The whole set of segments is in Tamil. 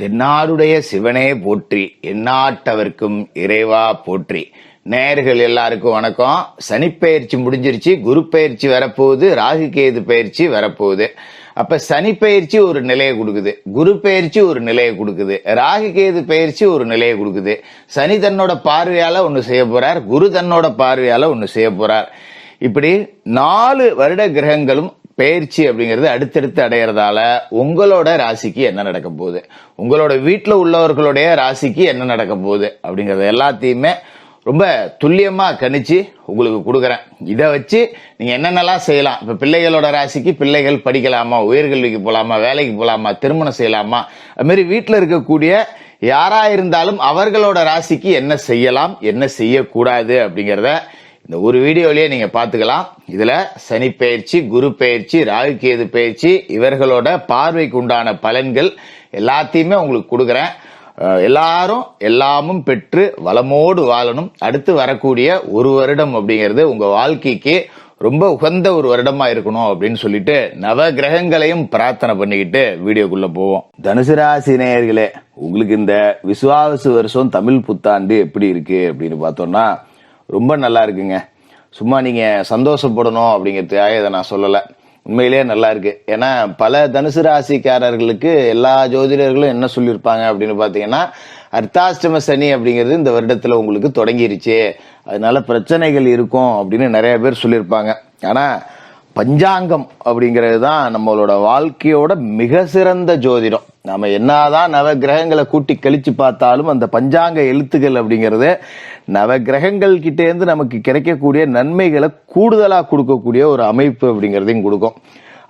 என்னாடுடைய சிவனே போற்றி, எந்நாட்டவர்க்கும் இறைவா போற்றி. நேயர்கள் எல்லாருக்கும் வணக்கம். சனிப்பெயர்ச்சி முடிஞ்சிருச்சு, குரு பயிற்சி வரப்போகுது, ராகு கேது பயிற்சி வரப்போகுது. அப்ப சனி பயிற்சி ஒரு நிலையை கொடுக்குது, குரு பயிற்சி ஒரு நிலையை கொடுக்குது, ராகு கேது பயிற்சி ஒரு நிலையை கொடுக்குது. சனி தன்னோட பார்வையால ஒண்ணு செய்ய போறார், குரு தன்னோட பார்வையால ஒண்ணு செய்ய போறார். இப்படி 4 வருட கிரகங்களும் பயிற்சி அப்படிங்கிறது அடுத்தடுத்து அடையறதால உங்களோட ராசிக்கு என்ன நடக்க போகுது, உங்களோட வீட்டுல உள்ளவர்களுடைய ராசிக்கு என்ன நடக்க போகுது அப்படிங்கறது எல்லாத்தையுமே ரொம்ப துல்லியமா கணிச்சு உங்களுக்கு கொடுக்குறேன். இதை வச்சு நீங்க என்னென்னலாம் செய்யலாம். இப்ப பிள்ளைகளோட ராசிக்கு பிள்ளைகள் படிக்கலாமா, உயர்கல்விக்கு போலாமா, வேலைக்கு போலாமா, திருமணம் செய்யலாமா, அது மாதிரி வீட்டுல இருக்கக்கூடிய யாரா இருந்தாலும் அவர்களோட ராசிக்கு என்ன செய்யலாம், என்ன செய்யக்கூடாது அப்படிங்கிறத இந்த ஒரு வீடியோலயே நீங்க பாத்துக்கலாம். இதுல சனி பயிற்சி, குரு பயிற்சி, ராகு கேது பயிற்சி, இவர்களோட பார்வைக்கு உண்டான பலன்கள் எல்லாத்தையுமே உங்களுக்கு கொடுக்குறேன். எல்லாரும் எல்லாமும் பெற்று வளமோடு வாழணும். அடுத்து வரக்கூடிய ஒரு வருடம் அப்படிங்கிறது உங்க வாழ்க்கைக்கு ரொம்ப உகந்த ஒரு வருடமா இருக்கணும் அப்படின்னு சொல்லிட்டு நவ கிரகங்களையும் பிரார்த்தனை பண்ணிக்கிட்டு வீடியோக்குள்ள போவோம். தனுசு ராசி நேயர்களே, உங்களுக்கு இந்த விசுவாச வருஷம் தமிழ் புத்தாண்டு எப்படி இருக்கு அப்படின்னு பார்த்தோம்னா ரொம்ப நல்லா இருக்குங்க. சும்மா நீங்க சந்தோஷப்படணும் அப்படிங்கிறதுக்காக இதை நான் சொல்லலை, உண்மையிலேயே நல்லா இருக்கு. ஏன்னா பல தனுசு ராசிக்காரர்களுக்கு எல்லா ஜோதிடர்களும் என்ன சொல்லியிருப்பாங்க அப்படின்னு பாத்தீங்கன்னா, அர்த்தாஷ்டம சனி அப்படிங்கிறது இந்த வருடத்துல உங்களுக்கு தொடங்கிருச்சு, அதனால பிரச்சனைகள் இருக்கும் அப்படின்னு நிறைய பேர் சொல்லியிருப்பாங்க. ஆனா பஞ்சாங்கம் அப்படிங்கிறது தான் நம்மளோட வாழ்க்கையோட மிக சிறந்த ஜோதிடம். நாம என்னதான் நவ கிரகங்களை கூட்டி கழிச்சு பார்த்தாலும் அந்த பஞ்சாங்க எழுத்துக்கள் அப்படிங்கிறது நவ கிரகங்கள் கிட்டே இருந்து நமக்கு கிடைக்கக்கூடிய நன்மைகளை கூடுதலா கொடுக்கக்கூடிய ஒரு அமைப்பு அப்படிங்கிறதையும் கொடுக்கும்.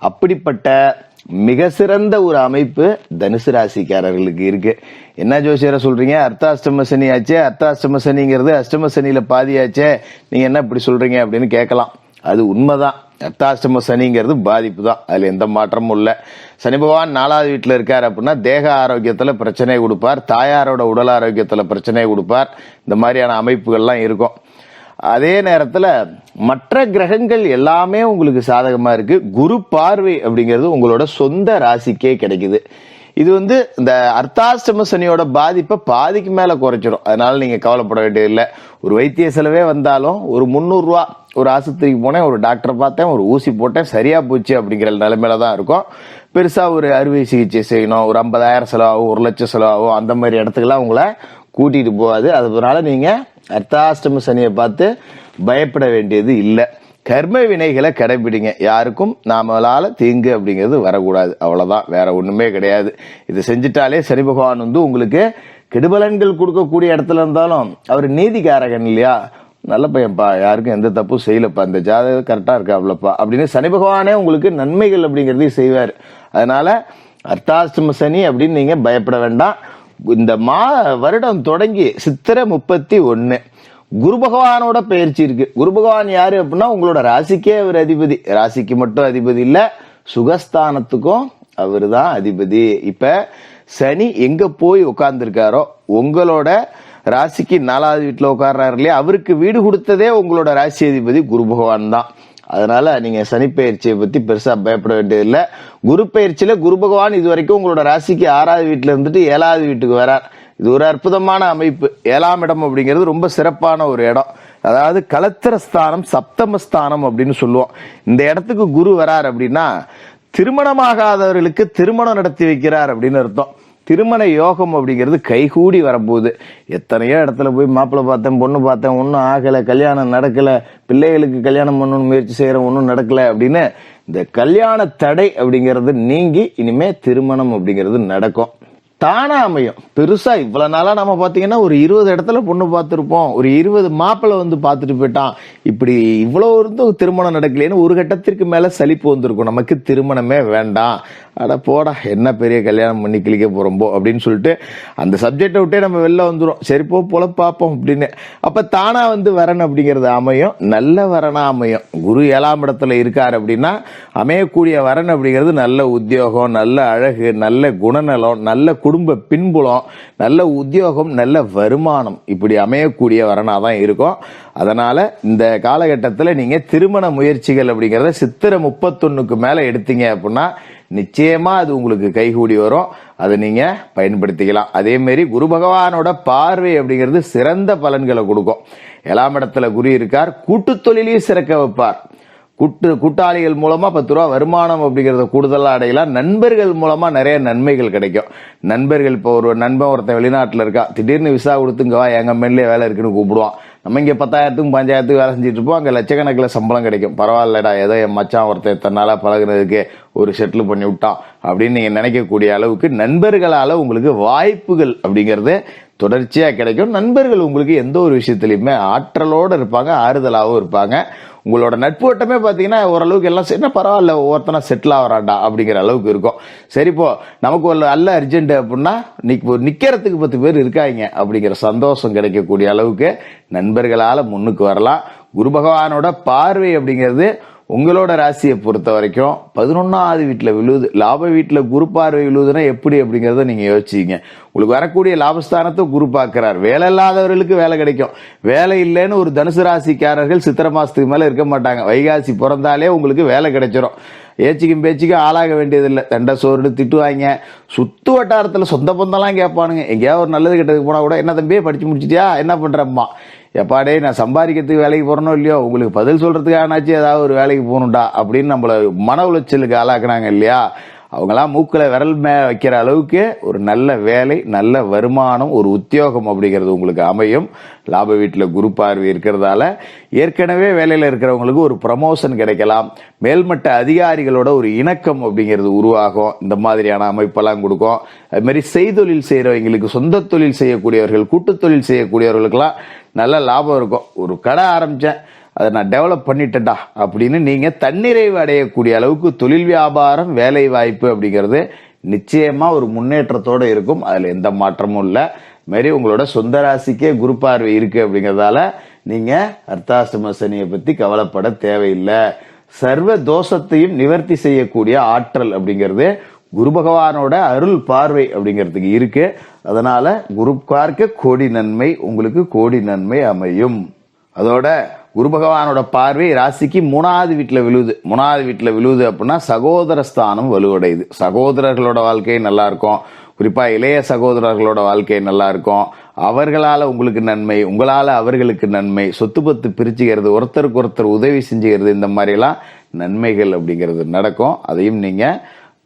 அப்படிப்பட்ட மிக சிறந்த ஒரு அமைப்பு தனுசு ராசிக்காரர்களுக்கு இருக்கு. என்ன ஜோசியரை சொல்றீங்க, அர்த்தாஷ்டம சனி ஆச்சே, அர்த்தாஷ்டம சனிங்கிறது அஷ்டம சனியில பாதியாச்சே, நீங்க என்ன இப்படி சொல்றீங்க அப்படின்னு கேட்கலாம். அது உண்மைதான். அர்த்தாஷ்டம சனிங்கிறது பாதிப்பு தான், அதுல எந்த மாற்றமும் இல்லை. சனி பகவான் 4வது வீட்டுல இருக்காரு அப்படின்னா தேக ஆரோக்கியத்துல பிரச்சனை கொடுப்பார், தாயாரோட உடல் ஆரோக்கியத்துல பிரச்சனை கொடுப்பார். இந்த மாதிரியான அமைப்புகள்லாம் இருக்கும். அதே நேரத்துல மற்ற கிரகங்கள் எல்லாமே உங்களுக்கு சாதகமா இருக்கு. குரு பார்வை அப்படிங்கிறது உங்களோட சொந்த ராசிக்கே கிடைக்குது. இது இந்த அர்த்தாஷ்டம சனியோட பாதிப்பை பாதிக்கு மேல குறைச்சிடும். அதனால நீங்க கவலைப்பட வேண்டியதில்லை. ஒரு வைத்திய செலவே வந்தாலும் ஒரு 300 ரூபா, ஒரு ஆஸ்பத்திரிக்கு போனேன், ஒரு டாக்டரை பார்த்தேன், ஒரு ஊசி போட்டேன், சரியா போச்சு அப்படிங்கிற நிலைமையில தான் இருக்கும். பெருசா ஒரு அறுவை சிகிச்சை செய்யணும், ஒரு 50,000 செலவாகும், 1 லட்சம் செலவாகும், அந்த மாதிரி இடத்துக்குலாம் உங்களை கூட்டிட்டு போகாது. அதனால நீங்க அர்த்தாஷ்டம சனியை பார்த்து பயப்பட வேண்டியது இல்லை. கர்ம வினைகளை கடைபிடிங்க. யாருக்கும் நாமளால தீங்கு அப்படிங்கிறது வரக்கூடாது, அவ்வளவுதான், வேற ஒண்ணுமே கிடையாது. இது செஞ்சுட்டாலே சனி பகவான் உங்களுக்கு கெடுபலன்கள் கொடுக்கக்கூடிய இடத்துல இருந்தாலும் அவர் நீதிக்காரகன் இல்லையா, நல்ல பையன்ப்பா, யாருக்கும் எந்த தப்பும் செய்யலப்பா, இந்த ஜாதகம் கரெக்டா இருக்கா அவ்வளோப்பா அப்படின்னு சனி பகவானே உங்களுக்கு நன்மைகள் அப்படிங்கிறதையும் செய்வார். அதனால அர்த்தாஷ்டம சனி அப்படின்னு நீங்க பயப்பட வேண்டாம். இந்த வருடம் தொடங்கி சித்திரை 31 குரு பகவானோட பயிற்சி இருக்கு. குரு பகவான் யாரு அப்படின்னா உங்களோட ராசிக்கே அவர் அதிபதி. ராசிக்கு மட்டும் அதிபதி இல்ல, சுகஸ்தானத்துக்கும் அவரு தான் அதிபதி. இப்ப சனி எங்க போய் உட்கார்ந்து இருக்காரோ உங்களோட ராசிக்கு 4வது வீட்டுல உட்கார்றாரு இல்லையா, அவருக்கு வீடு கொடுத்ததே உங்களோட ராசி அதிபதி குரு பகவான் தான். அதனால நீங்க சனி பயிற்சியை பத்தி பெருசா பயப்பட வேண்டியதில்லை. குரு பயிற்சியில குரு பகவான் இது வரைக்கும் உங்களோட ராசிக்கு 6வது வீட்டுல இருந்துட்டு 7வது வீட்டுக்கு வரார். இது ஒரு அற்புதமான அமைப்பு. 7ஆம் இடம் அப்படிங்கிறது ரொம்ப சிறப்பான ஒரு இடம். அதாவது கலத்திரஸ்தானம், சப்தமஸ்தானம் அப்படின்னு சொல்லுவோம். இந்த இடத்துக்கு குரு வரார் அப்படின்னா திருமணமாகாதவர்களுக்கு திருமணம் நடத்தி வைக்கிறார் அப்படின்னு அர்த்தம். திருமண யோகம் அப்படிங்கிறது கைகூடி வரப்போகுது. எத்தனையோ இடத்துல போய் மாப்பிள்ளை பார்த்தேன், பொண்ணு பார்த்தேன், ஒன்றும் ஆகலை, கல்யாணம் நடக்கல, பிள்ளைகளுக்கு கல்யாணம் பண்ணணும்னு முயற்சி செய்யறேன், ஒன்றும் நடக்கல அப்படின்னு இந்த கல்யாண தடை அப்படிங்கிறது நீங்கி இனிமே திருமணம் அப்படிங்கிறது நடக்கும். தானா அமையும். பெருசா இவ்வளவு நாளா நம்ம பாத்தீங்கன்னா ஒரு 20 இடத்துல பொண்ணு பார்த்திருப்போம், ஒரு 20 மாப்பிள்ளை பார்த்துட்டு போயிட்டான், இப்படி இவ்வளவு திருமணம் நடக்கலன்னு ஒரு கட்டத்திற்கு மேல சலிப்பு வந்திருக்கும், நமக்கு திருமணமே வேண்டாம், அட போடா என்ன பெரிய கல்யாணம் பண்ணி கிளிக்க போறோம்போ அப்படின்னு சொல்லிட்டு அந்த சப்ஜெக்டை விட்டே நம்ம வெளில வந்துடும். சரி போல பார்ப்போம் அப்படின்னு. அப்ப தானா வரன் அப்படிங்கிறது அமையும், நல்ல வரனா அமையும். குரு 7ஆம் இடத்துல இருக்காரு அப்படின்னா அமையக்கூடிய வரன் அப்படிங்கிறது நல்ல உத்தியோகம், நல்ல அழகு, நல்ல குணநலம், நல்ல குடும்ப பின்புலம், நல்ல உத்தியோகம், நல்ல வருமானம் இப்படி அமையக்கூடிய வரனாதான் இருக்கும். அதனால இந்த காலகட்டத்தில் நீங்க திருமண முயற்சிகள் அப்படிங்கறத சித்திரை 31க்கு மேல எடுத்தீங்க அப்படின்னா நிச்சயமா அது உங்களுக்கு கைகூடி வரும். அதை நீங்க பயன்படுத்திக்கலாம். அதே மாதிரி குரு பகவானோட பார்வை அப்படிங்கிறது சிறந்த பலன்களை கொடுக்கும். 7ஆம் இடத்துல குரு இருக்கார். கூட்டு தொழிலையும் சிறக்க வைப்பார். கூட்டாளிகள் மூலமா 10 ரூபா வருமானம் அப்படிங்கறத கூடுதலா அடையலாம். நண்பர்கள் மூலமா நிறைய நன்மைகள் கிடைக்கும். நண்பர்கள், இப்போ ஒரு நண்பன் ஒருத்தன் வெளிநாட்டுல இருக்கா, திடீர்னு விசா கொடுத்துங்க வா எங்க மேலே வேலை இருக்குன்னு கூப்பிடுவான். நம்ம இங்க 10,000க்கும் 5,000த்துக்கு வேலை செஞ்சுட்டு இருப்போம், அங்க லட்சக்கணக்கில் சம்பளம் கிடைக்கும். பரவாயில்லடா, ஏதோ என் மச்சான் ஒருத்தன் தன்னால பழகுனதுக்கு ஒரு செட்டில் பண்ணி விட்டான் அப்படின்னு நீங்க நினைக்கக்கூடிய அளவுக்கு நண்பர்களால உங்களுக்கு வாய்ப்புகள் அப்படிங்கறது தொடர்ச்சியா கிடைக்கும். நண்பர்கள் உங்களுக்கு எந்த ஒரு விஷயத்திலயுமே ஆற்றலோட இருப்பாங்க, ஆறுதலாகவும் இருப்பாங்க. உங்களோட நட்பு வட்டமே பாத்தீங்கன்னா ஓரளவுக்கு எல்லாம் என்ன பரவாயில்ல, ஒவ்வொருத்தனா செட்டில் ஆகிறான்டா அப்படிங்கிற அளவுக்கு இருக்கும். சரி, இப்போ நமக்கு ஒரு நல்ல அர்ஜென்ட் அப்படின்னா நிக்கிறதுக்கு 10 பேர் இருக்காங்க அப்படிங்கிற சந்தோஷம் கிடைக்கக்கூடிய அளவுக்கு நண்பர்களால முன்னுக்கு வரலாம். குரு பகவானோட பார்வை அப்படிங்கிறது உங்களோட ராசியை பொறுத்த வரைக்கும் 11வது வீட்டுல விழுது. லாப வீட்டுல குரு பார்வை விழுதுன்னா எப்படி அப்படிங்கறத நீங்க யோசிச்சீங்க. உங்களுக்கு வரக்கூடிய லாபஸ்தானத்தை குரு பார்க்கிறார். வேலை இல்லாதவர்களுக்கு வேலை கிடைக்கும். வேலை இல்லைன்னு ஒரு தனுசு ராசிக்காரர்கள் சித்திரை மாசத்துக்கு மேல இருக்க மாட்டாங்க. வைகாசி பிறந்தாலே உங்களுக்கு வேலை கிடைச்சிடும். ஏச்சிக்கும் பேச்சுக்கும் ஆளாக வேண்டியதில்லை. தண்டை சோறு திட்டுவாங்க. சுத்து வட்டாரத்துல சொந்த பந்தம்லாம் கேட்பானுங்க. எங்கேயாவது ஒரு நல்லது கெட்டதுக்கு போனா கூட, என்ன தம்பியே படிச்சு முடிச்சிட்டியா, என்ன பண்றம்மா, எப்பாடே நான் சம்பாதிக்கிறதுக்கு வேலைக்கு போறனோ இல்லையோ, உங்களுக்கு பதில் சொல்றதுக்கானாச்சும் ஏதாவது ஒரு வேலைக்கு போகணும்டா அப்படின்னு நம்மள மன உளைச்சலுக்கு ஆளாக்குனாங்க இல்லையா. அவங்களாம் மூக்கில விரல் வைக்கிற அளவுக்கு ஒரு நல்ல வேலை, நல்ல வருமானம், ஒரு உத்தியோகம் அப்படிங்கிறது உங்களுக்கு அமையும். லாப வீட்டுல குரு பார்வை இருக்கிறதால ஏற்கனவே வேலையில இருக்கிறவங்களுக்கு ஒரு ப்ரமோஷன் கிடைக்கலாம். மேல்மட்ட அதிகாரிகளோட ஒரு இணக்கம் அப்படிங்கிறது உருவாகும். இந்த மாதிரியான அமைப்பெல்லாம் கொடுக்கும். அது மாதிரி செய்தொழில் செய்யறவங்களுக்கு, சொந்த தொழில் செய்யக்கூடியவர்கள், கூட்டு தொழில் செய்யக்கூடியவர்களுக்கெல்லாம் நல்ல லாபம் இருக்கும். ஒரு கடை ஆரம்பிச்சேன், அதை நான் டெவலப் பண்ணிட்டேன்டா அப்படின்னு நீங்க தன்னிறைவு அடையக்கூடிய அளவுக்கு தொழில் வியாபாரம், வேலை வாய்ப்பு அப்படிங்கிறது நிச்சயமா ஒரு முன்னேற்றத்தோட இருக்கும். அதுல எந்த மாற்றமும் இல்லை. மாதிரி உங்களோட சொந்த ராசிக்கே குரு பார்வை இருக்கு அப்படிங்கறதால நீங்க அர்த்தாஷ்டம சனியை பத்தி கவலைப்பட தேவையில்லை. சர்வ தோஷத்தையும் நிவர்த்தி செய்யக்கூடிய ஆற்றல் அப்படிங்கிறது குரு பகவானோட அருள் பார்வை அப்படிங்கிறதுக்கு இருக்கு. அதனால குரு பார்க்க கோடி நன்மை, உங்களுக்கு கோடி நன்மை அமையும். அதோட குரு பகவானோட பார்வை ராசிக்கு 3வது வீட்டுல விழுது. 3வது வீட்டுல விழுது அப்படின்னா சகோதர ஸ்தானம் வலுவடையுது. சகோதரர்களோட வாழ்க்கை நல்லா இருக்கும். குறிப்பா இளைய சகோதரர்களோட வாழ்க்கை நல்லா இருக்கும். அவர்களால உங்களுக்கு நன்மை, உங்களால அவர்களுக்கு நன்மை, சொத்து பத்து பிரிச்சுக்கிறது, ஒருத்தருக்கு ஒருத்தர் உதவி செஞ்சுக்கிறது, இந்த மாதிரி எல்லாம் நன்மைகள் அப்படிங்கிறது நடக்கும். அதையும் நீங்க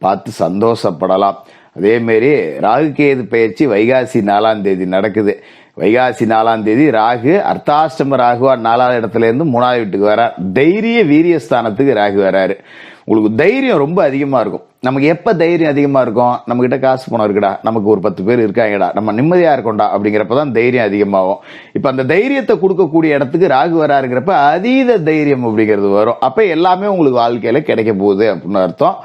பார்த்து சந்தோஷப்படலாம். அதே மாதிரி ராகு கேது பயிற்சி வைகாசி 4ஆம் தேதி நடக்குது. வைகாசி 4ஆம் தேதி ராகு அர்த்தாஷ்டம ராகுவா 4வது இடத்துல இருந்து 3வது வீட்டுக்கு வரார். தைரிய வீரியஸ்தானத்துக்கு ராகு வராரு. உங்களுக்கு தைரியம் ரொம்ப அதிகமா இருக்கும். நமக்கு எப்ப தைரியம் அதிகமா இருக்கும், நம்ம கிட்ட காசு பணம் இருக்குடா, நமக்கு ஒரு 10 பேர் இருக்காங்கடா, நம்ம நிம்மதியா இருக்கோம்டா அப்படிங்கிறப்பதான் தைரியம் அதிகமாகும். இப்ப அந்த தைரியத்தை கொடுக்கக்கூடிய இடத்துக்கு ராகு வராருங்கிறப்ப அதீத தைரியம் அப்படிங்கிறது வரும். அப்ப எல்லாமே உங்களுக்கு வாழ்க்கையில கிடைக்க போகுது அப்படின்னு அர்த்தம்.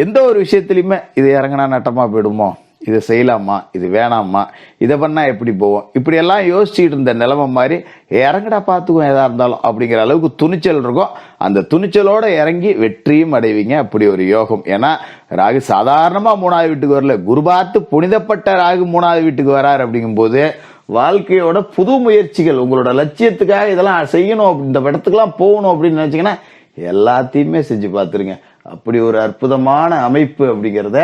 எந்த ஒரு விஷயத்திலுமே இது இறங்கினா நட்டமா போயிடுமோ, இதை செய்யலாமா, இது வேணாமா, இதை பண்ணா எப்படி போவோம், இப்படி எல்லாம் யோசிச்சுட்டு இருந்த நிலைமை மாதிரி இறங்கடா பார்த்துக்குவோம் எதா இருந்தாலும் அப்படிங்கிற அளவுக்கு துணிச்சல் இருக்கும். அந்த துணிச்சலோட இறங்கி வெற்றியும் அடைவீங்க. அப்படி ஒரு யோகம். ஏன்னா ராகு சாதாரணமா 3வது வீட்டுக்கு வரல, குரு பார்த்து புனிதப்பட்ட ராகு 3வது வீட்டுக்கு வராரு. அப்படிங்கும் போது வாழ்க்கையோட புது முயற்சிகள், உங்களோட லட்சியத்துக்காக இதெல்லாம் செய்யணும், இந்த இடத்துக்குலாம் போகணும் அப்படின்னு நினைச்சீங்கன்னா எல்லாத்தையுமே செஞ்சு பார்த்துருங்க. அப்படி ஒரு அற்புதமான அமைப்பு அப்படிங்கிறத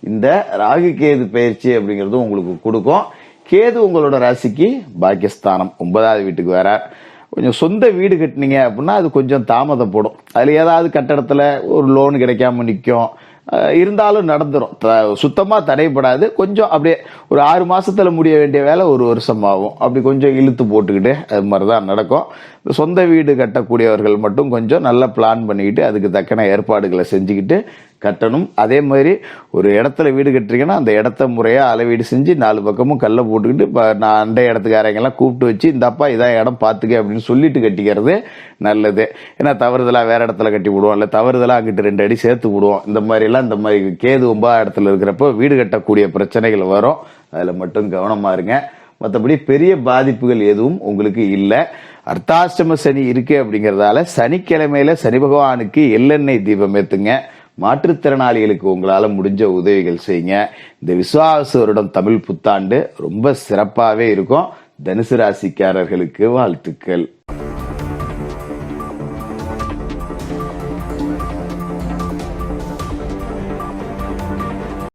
இந்த ராகு கேது பயிற்சி அப்படிங்கிறது உங்களுக்கு கொடுக்கும். கேது உங்களோட ராசிக்கு பாக்கியஸ்தானம் 9வது வீட்டுக்கு வரார். கொஞ்சம் சொந்த வீடு கட்டினீங்க அப்படின்னா அது கொஞ்சம் தாமதப்படும். அதுல ஏதாவது கட்டடத்துல ஒரு லோன் கிடைக்காம நிற்கும். இருந்தாலும் நடந்துரும். சுத்தமா தடைப்படாது. கொஞ்சம் அப்படியே ஒரு 6 மாசத்துல முடிய வேண்டிய வேலை 1 வருஷம் ஆகும். அப்படி கொஞ்சம் இழுத்து போட்டுக்கிட்டு அது மாதிரிதான் நடக்கும். சொந்த வீடு கட்டக்கூடியவர்கள் மட்டும் கொஞ்சம் நல்லா பிளான் பண்ணிக்கிட்டு அதுக்கு தக்கன ஏற்பாடுகளை செஞ்சுக்கிட்டு கட்டணும். அதே மாதிரி ஒரு இடத்துல வீடு கட்டுறீங்கன்னா அந்த இடத்த முறையா அளவீடு செஞ்சு 4 பக்கமும் கல்லை போட்டுக்கிட்டு நான் அண்டை இடத்துக்காரங்கெல்லாம் கூப்பிட்டு வச்சு இந்தப்பா இதான் இடம் பார்த்துக்க அப்படின்னு சொல்லிட்டு கட்டிக்கிறது நல்லது. ஏன்னா தவறுதலா வேற இடத்துல கட்டி விடுவோம், இல்லை தவறுதலா அங்கிட்டு 2 அடி சேர்த்து விடுவோம். இந்த மாதிரி எல்லாம் இந்த மாதிரி கேது 9வது இடத்துல இருக்கிறப்போ வீடு கட்டக்கூடிய பிரச்சனைகள் வரும். அதுல மட்டும் கவனமா இருங்க. மற்றபடி பெரிய பாதிப்புகள் எதுவும் உங்களுக்கு இல்லை. அர்த்தாஷ்டம சனி இருக்கு அப்படிங்கறதால சனிக்கிழமையில சனி பகவானுக்கு எள்ளெண்ணெய் தீபம் ஏத்துங்க. மாற்றுத்திறனாளிகளுக்கு உங்களால முடிஞ்ச உதவிகள் செய்யுங்க. இந்த விசுவாச வருடம் தமிழ் புத்தாண்டு ரொம்ப சிறப்பாவே இருக்கும். தனுசு ராசிக்காரர்களுக்கு வாழ்த்துக்கள்.